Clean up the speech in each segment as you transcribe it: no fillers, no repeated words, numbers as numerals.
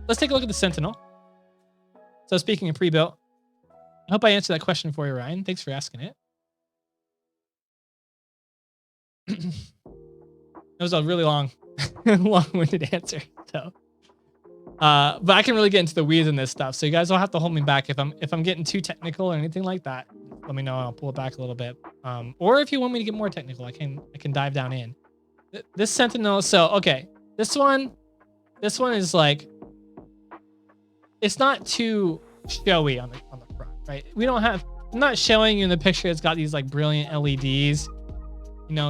Let's take a look at the Sentinel. So speaking of pre-built, I hope I answered that question for you, Ryan. Thanks for asking it. That was a really long-winded answer. So, but I can really get into the weeds in this stuff. So you guys will have to hold me back if I'm getting too technical or anything like that. Let me know. I'll pull it back a little bit. Or if you want me to get more technical, I can dive down in. This Sentinel. So okay, this one is like, it's not too showy on the front, right? I'm not showing you in the picture. It's got these like brilliant LEDs,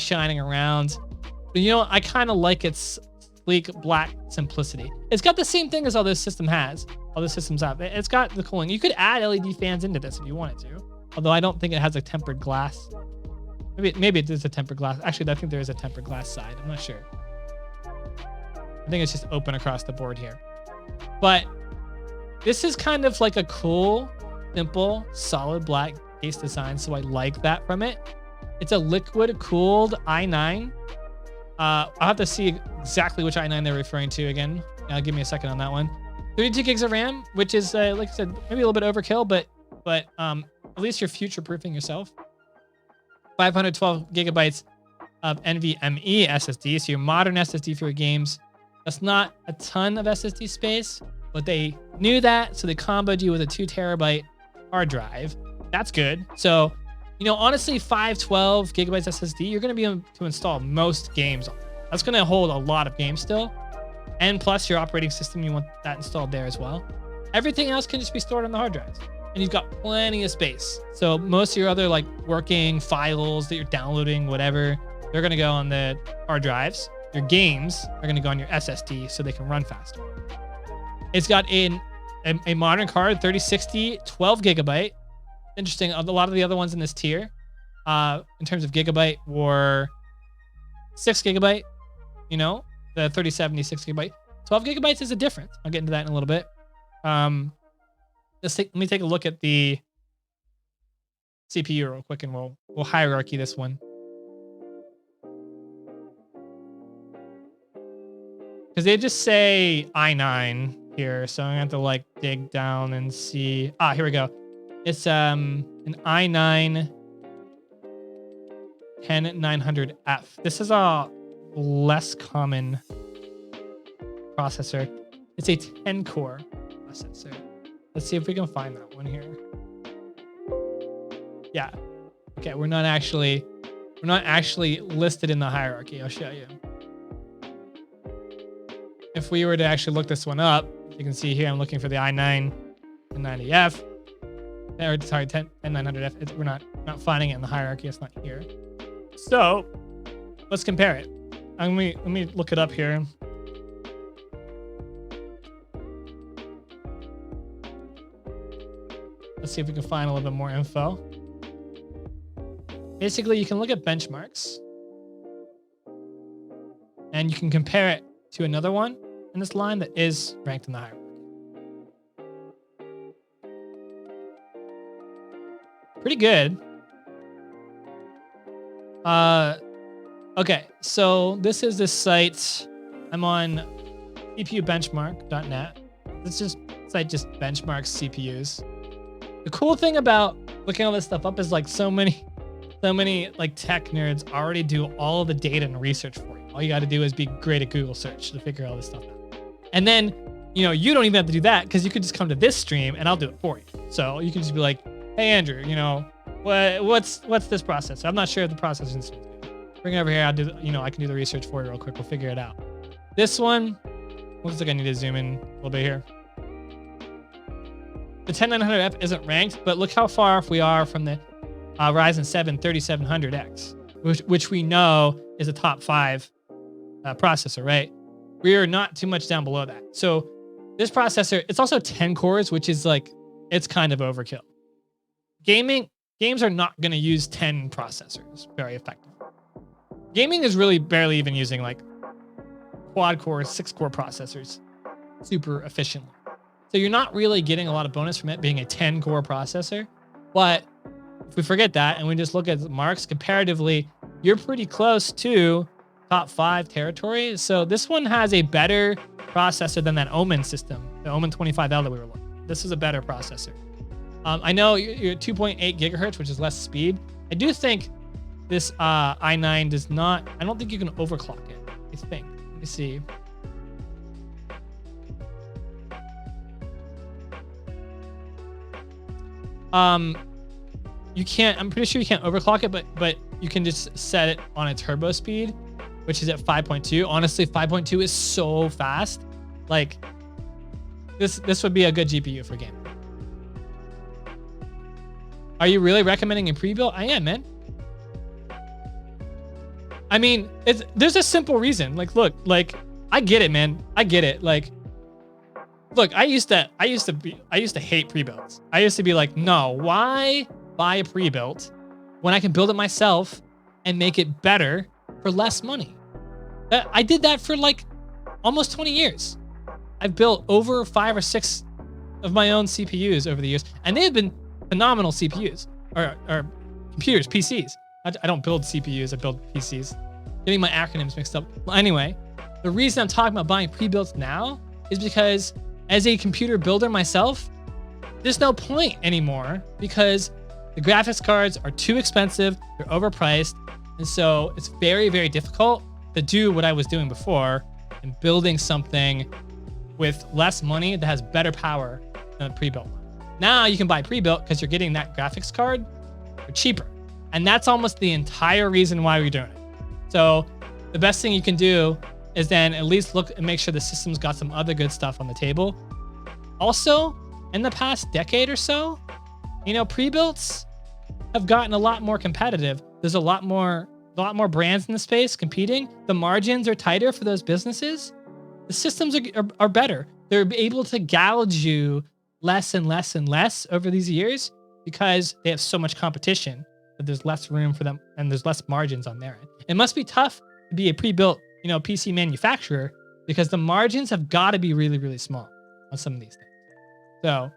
shining around. But I kind of like its sleek black simplicity. It's got the same thing as all this system has. All the systems have. It's got the cooling. You could add LED fans into this if you wanted to. Although I don't think it has a tempered glass. Maybe it is a tempered glass. Actually, I think there is a tempered glass side. I'm not sure. I think it's just open across the board here. But this is kind of like a cool, simple, solid black case design. So I like that from it. It's a liquid cooled i9. I'll have to see exactly which i9 they're referring to again. Give me a second on that one. 32 gigs of RAM, which is, like I said, maybe a little bit overkill, but at least you're future-proofing yourself. 512 gigabytes of NVMe SSD, so your modern SSD for your games. That's not a ton of SSD space, but they knew that, so they comboed you with a 2 terabyte hard drive. That's good. So, honestly, 512 gigabytes SSD, you're going to be able to install most games on. That's going to hold a lot of games still. And plus your operating system, you want that installed there as well. Everything else can just be stored on the hard drives. And you've got plenty of space. So most of your other like working files that you're downloading, whatever, they're going to go on the hard drives. Your games are going to go on your SSD so they can run faster. It's got a modern card, 3060, 12 gigabyte. Interesting. A lot of the other ones in this tier, in terms of gigabyte, were 6 gigabyte. The 3070, 6 gigabyte. 12 gigabytes is a difference. I'll get into that in a little bit. Let me take a look at the CPU real quick, and we'll hierarchy this one. Because they just say i9 here, so I'm gonna have to like dig down and see. Here we go. It's an i9 10900F. This is a less common processor. It's a 10-core processor. Let's see if we can find that one here. Yeah. Okay, we're not actually listed in the hierarchy. I'll show you. If we were to actually look this one up, you can see here I'm looking for the i9 1090F. Or sorry, 10900F. We're not finding it in the hierarchy. It's not here. So let's compare it. Let me look it up here. Let's see if we can find a little bit more info. Basically, you can look at benchmarks and you can compare it to another one in this line that is ranked in the hierarchy. Pretty good. Okay, so this is this site. I'm on cpubenchmark.net. This site just benchmarks CPUs. The cool thing about looking all this stuff up is like so many like tech nerds already do all the data and research for you. All you got to do is be great at Google search to figure all this stuff out. And then, you don't even have to do that because you could just come to this stream and I'll do it for you. So you can just be like, hey, Andrew, what's this processor? I'm not sure if the processor is good. Bring it over here. I can do the research for you real quick. We'll figure it out. This one looks like I need to zoom in a little bit here. The 10900F isn't ranked, but look how far off we are from the Ryzen 7 3700X, which we know is a top 5 processor, right? We are not too much down below that. So this processor, it's also 10 cores, which is like, it's kind of overkill. Games are not going to use 10 processors very effectively. Gaming is really barely even using like quad core, 6-core processors super efficiently. So you're not really getting a lot of bonus from it being a 10-core processor. But if we forget that and we just look at the marks comparatively, you're pretty close to top 5 territory. So this one has a better processor than that Omen system, the Omen 25L that we were looking at. This is a better processor. I know you're at 2.8 gigahertz, which is less speed. I do think this i9 does not, I don't think you can overclock it, I think. Let me see. You can't, I'm pretty sure you can't overclock it, but you can just set it on a turbo speed, which is at 5.2. Honestly, 5.2 is so fast. Like this would be a good GPU for gaming. Are you really recommending a pre-built? I am, man. I mean, there's a simple reason. Like, look, like I get it, man. I get it. Like, look, I used to hate pre-builds. I used to be like, no, why buy a pre-built when I can build it myself and make it better for less money? I did that for like almost 20 years. I've built over 5 or 6 of my own CPUs over the years, and they have been phenomenal CPUs or computers, PCs. I don't build CPUs, I build PCs. Getting my acronyms mixed up. Well, anyway, the reason I'm talking about buying pre-builts now is because as a computer builder myself, there's no point anymore because the graphics cards are too expensive, they're overpriced, and so it's very, very difficult to do what I was doing before and building something with less money that has better power than a pre-built one. Now you can buy pre-built because you're getting that graphics card for cheaper. And that's almost the entire reason why we're doing it. So the best thing you can do is then at least look and make sure the system's got some other good stuff on the table. Also, in the past decade or so, you know, pre-builts have gotten a lot more competitive. There's a lot more brands in the space competing. The margins are tighter for those businesses. The systems are better. They're able to gouge you less and less and less over these years because they have so much competition that there's less room for them and there's less margins on their end. It must be tough to be a pre-built, you know, PC manufacturer because the margins have got to be really, really small on some of these things. So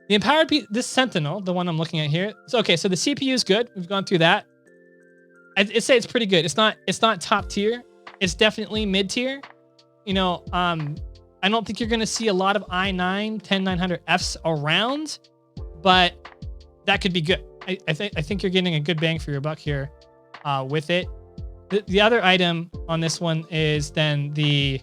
the empowered this Sentinel, the one I'm looking at here. So, okay, so the CPU is good. We've gone through that. I'd say it's pretty good. It's not top tier. It's definitely mid tier. You know, I don't think you're going to see a lot of i9 10900Fs around, but that could be good. I think you're getting a good bang for your buck here with it. The other item on this one is then the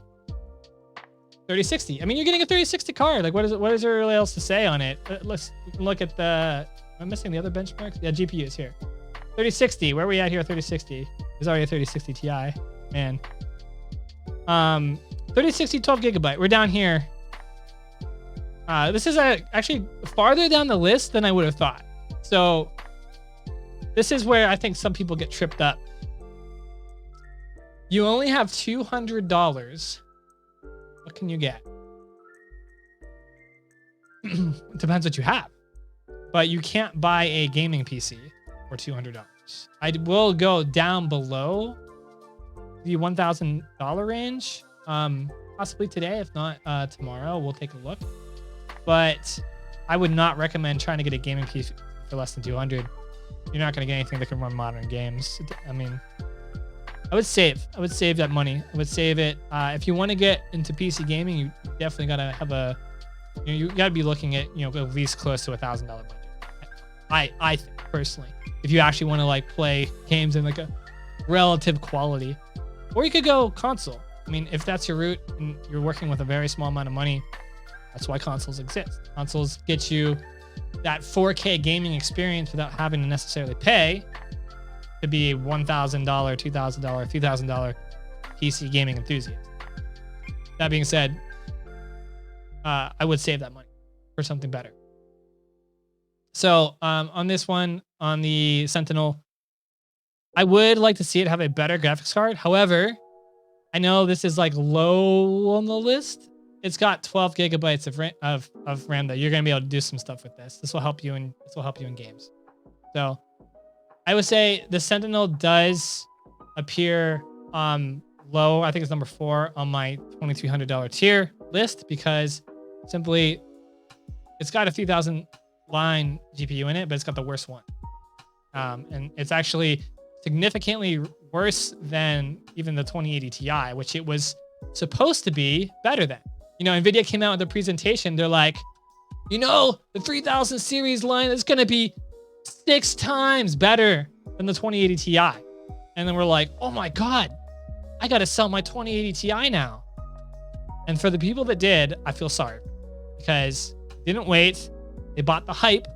3060. I mean, you're getting a 3060 card. Like, what is there really else to say on it? Let's look at the. I'm missing the other benchmarks. Yeah, GPUs here. 3060. Where are we at here? 3060. There's already a 3060 Ti. Man. 3060 12 gigabyte. We're down here. This is actually farther down the list than I would have thought. So this is where I think some people get tripped up. You only have $200. What can you get? It depends what you have. But you can't buy a gaming PC for $200. I will go down below the $1,000 range. Possibly today, if not tomorrow. We'll take a look. But I would not recommend trying to get a gaming PC for less than $200. You're not going to get anything that can run modern games. I mean, I would save that money. I would save it. If you want to get into PC gaming, you definitely got to have you got to be looking at, you know, at least close to $1,000 budget. I think personally, if you actually want to like play games in like a relative quality, or you could go console. I mean, if that's your route and you're working with a very small amount of money, that's why consoles exist. Consoles get you that 4K gaming experience without having to necessarily pay to be a $1,000, $2,000, $3,000 PC gaming enthusiast. That being said, I would save that money for something better. So on this one, on the Sentinel, I would like to see it have a better graphics card. However, I know this is like low on the list. It's got 12 gigabytes of RAM that you're gonna be able to do some stuff with this. This will help you in games. So I would say the Sentinel does appear low. I think it's number 4 on my $2,300 tier list because simply it's got a 3,000 line GPU in it, but it's got the worst one. And it's actually significantly worse than even the 2080 Ti, which it was supposed to be better than. You know, NVIDIA came out with a presentation. They're like, you know, the 3000 series line is going to be 6 times better than the 2080 Ti. And then we're like, oh my God, I got to sell my 2080 Ti now. And for the people that did, I feel sorry because they didn't wait. They bought the hype.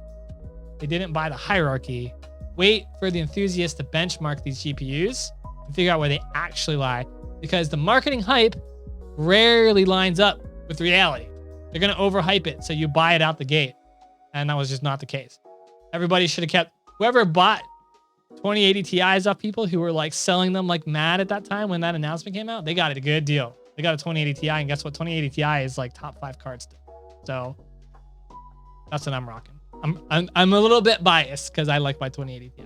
They didn't buy the hierarchy. Wait for the enthusiasts to benchmark these GPUs and figure out where they actually lie, because the marketing hype rarely lines up with reality. They're going to overhype it, so you buy it out the gate. And that was just not the case. Everybody should have kept, whoever bought 2080 Ti's off people who were like selling them like mad at that time when that announcement came out, they got a good deal. They got a 2080 Ti, and guess what? 2080 Ti is like top 5 cards still. So that's what I'm rocking. I'm a little bit biased because I like my 2080 Ti.